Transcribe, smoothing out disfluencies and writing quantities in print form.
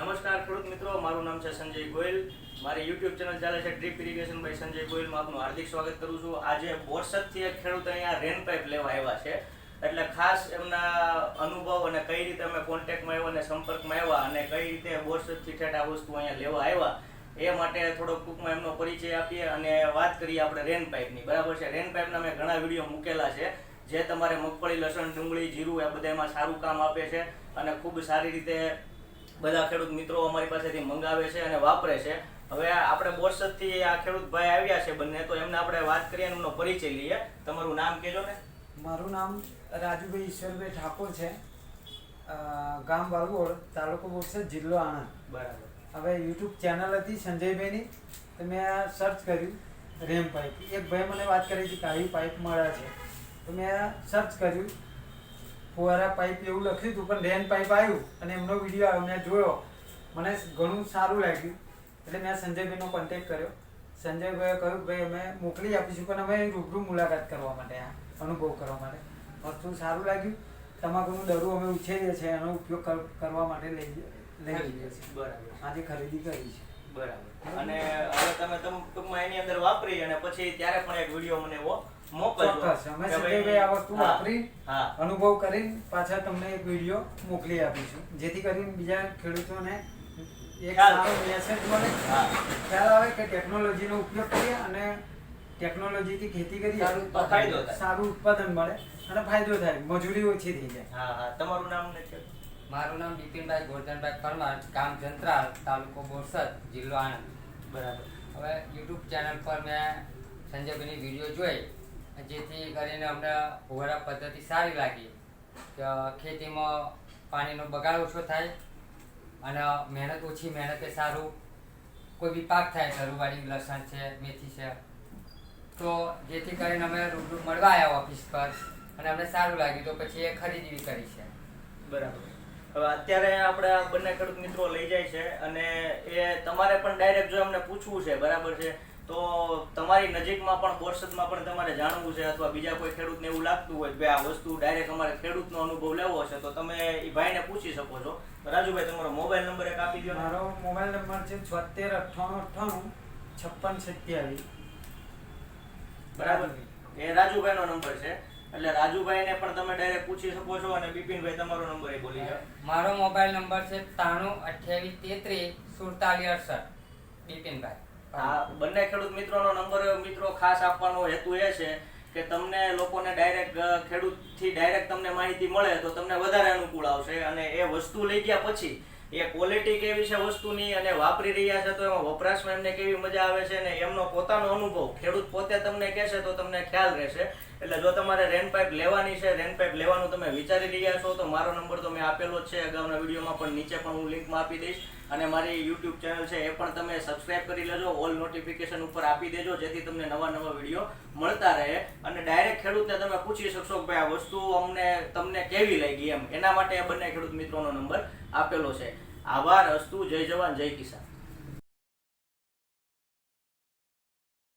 નમસ્કાર ખેડૂત મિત્રો, મારું નામ છે સંજય ગોયલ. મારી યુટ્યુબ ચેનલ ચાલે છે ડ્રીપ ઇરિગેશન બાય સંજય ગોયલમાં આપનું હાર્દિક સ્વાગત કરું છું. આજે બોરસદથી એક ખેડૂત અહીંયા રેન પાઇપ લેવા આવ્યા છે, એટલે ખાસ એમના અનુભવ અને કઈ રીતે અમે કોન્ટેક્ટમાં આવ્યા અને સંપર્કમાં આવ્યા અને કઈ રીતે બોરસદથી ઠેઠ આ વસ્તુ અહીંયા લેવા આવ્યા એ માટે થોડોક ટૂંકમાં એમનો પરિચય આપીએ અને વાત કરીએ આપણે રેન પાઇપની. બરાબર છે. રેન પાઇપના મેં ઘણા વિડીયો મૂકેલા છે, જે તમારે મગફળી, લસણ, ડુંગળી, જીરું આ બધા એમાં સારું કામ આપે છે અને ખૂબ સારી રીતે બધા ખેડૂત મિત્રો અમારી પાસેથી મંગાવે છે અને વાપરે છે. હવે આપણે બોરસદથી આ ખેડૂત ભાઈ આવ્યા છે બંને, તો એમને આપણે વાત કરીએ અને એમનો પરિચય લઈએ. તમારું નામ કહેજો ને. મારું નામ રાજુભાઈ ઈશ્વરભાઈ ઠાકોર છે, ગામ વાલગોળ, તાલુકો બોરસદ, જિલ્લો આણંદ. બરાબર. હવે યુટ્યુબ ચેનલ હતી સંજયભાઈની, તો મેં સર્ચ કર્યું રેમ પાઇપ. એક ભાઈ મને વાત કરી હતી કે આવી પાઇપ મળે છે, તો મેં સર્ચ કર્યું. ફુવારા પાઇપ એવું લખ્યું હતું, પણ રેન પાઇપ આવ્યું અને એમનો વિડીયો આવ્યો, મેં જોયો, મને ઘણું સારું લાગ્યું. એટલે મેં સંજયભાઈનો કોન્ટેક્ટ કર્યો. સંજયભાઈએ કહ્યું ભાઈ અમે મોકલી આપીશું, પણ અમે રૂબરૂ મુલાકાત કરવા માટે, આ અનુભવ કરવા માટે. વસ્તુ સારું લાગ્યું. તમાકુનું દરું અમે ઉછેરીએ છીએ, એનો ઉપયોગ કરવા માટે લઈ જઈએ છીએ. બરાબર. આજે ખરીદી કરી છે. બરાબર. અને હવે તમે ટૂંકમાં એની અંદર વાપરી અને પછી ત્યારે પણ એક વિડીયો મને એવો મોકલજો. ચોક્કસ. અમે સંજયભાઈ આ વસ્તુ વાપરી અનુભવ કરીને પાછા તમને એક વિડીયો મોકલી આપીશું, જેથી કરીને બીજા ખેડૂતોને એક સારો મેસેજ મળે, ખ્યાલ આવે કે ટેકનોલોજીનો ઉપયોગ કરીએ અને ટેકનોલોજીથી ખેતી કરીએ, સારું ઉત્પાદન મળે અને ફાયદો થાય, મજૂરી ઓછી થઈ જાય. હા હા. તમારું નામ ને? મારું નામ બિપિનભાઈ ગોરધનભાઈ પરમાર, ગામ જંત્રાલ, તાલુકો બોરસદ, જિલ્લો આણંદ. બરાબર. હવે યુટ્યુબ ચેનલ પર મેં સંજયભાઈની વિડીયો જોઈ, જેથી કરીને અમને ફુવારા પદ્ધતિ સારી લાગી કે ખેતીમાં પાણીનો બગાડ ઓછો થાય અને મહેનત ઓછી મહેનતે સારું કોઈ બી પાક થાય. તરુવાળી, લસણ છે, મેથી છે, તો જેથી કરીને અમે રૂબરૂ મળવા આવ્યા ઓફિસ પર અને અમને સારું લાગ્યું, તો પછી એ ખરીદી કરી છે. બરાબર. હવે અત્યારે આપણે આ બંને ખેડૂત મિત્રો લઈ જાય છે અને એ તમારે પણ ડાયરેક્ટ જો એમને પૂછવું છે, બરાબર છે, તો તમારી નજીકમાં પણ બોરસદમાં પણ તમારે જાણવું છે અથવા બીજા કોઈ ખેડૂતને એવું લાગતું હોય કે આ વસ્તુ ડાયરેક્ટ અમારે ખેડૂતનો અનુભવ લેવો છે, તો તમે એ ભાઈને પૂછી શકો છો. રાજુભાઈ, તમારો મોબાઈલ નંબર એક આપી દો. મારો મોબાઈલ નંબર છે 76 98 56 27. બરાબર. એ રાજુભાઈનો નંબર છે, એટલે રાજુભાઈને પણ તમે ડાયરેક્ટ પૂછી શકો છો. અને બિપિનભાઈ, તમારો નંબર એ બોલી જાઓ. મારો મોબાઈલ નંબર છે 93 28 33 47 68. બિપિનભાઈ. આ બંને ખેડૂત મિત્રોનો નંબર મિત્રો ખાસ આપવાનો હેતુ એ છે કે તમને લોકોને ડાયરેક્ટ ખેડૂતથી ડાયરેક્ટ તમને માહિતી મળે તો તમને વધારે અનુકૂળ આવશે. અને એ વસ્તુ લઈ ગયા પછી એ ક્વોલિટી કેવી છે વસ્તુની અને વાપરી રહ્યા છે તો એમાં વપરાશમાં એમને કેવી મજા આવે છે ને એમનો પોતાનો અનુભવ ખેડૂત પોતે તમને કહેશે તો તમને ખ્યાલ રહેશે. એટલે જો તમારે રેન પાઇપ લેવાની છે, રેન પાઇપ લેવાનું તમે વિચારી રહ્યા છો, તો મારો નંબર તો મેં આપેલો જ છે અગાઉના વિડીયોમાં, પણ નીચે પણ હું લિંકમાં આપી દઈશ. અને મારી યુટ્યુબ ચેનલ છે એ પણ તમે સબસ્ક્રાઇબ કરી લેજો, ઓલ નોટિફિકેશન ઉપર આપી દેજો, જેથી તમને નવા નવા વિડીયો મળતા રહે. અને ડાયરેક્ટ ખેડૂતને તમે પૂછી શકશો કે ભાઈ આ વસ્તુ તમને કેવી લાગી એમ. એના માટે બંને ખેડૂત મિત્રોનો નંબર આપેલો છે. આભાર. અસ્તુ. જય જવાન, જય કિસાન.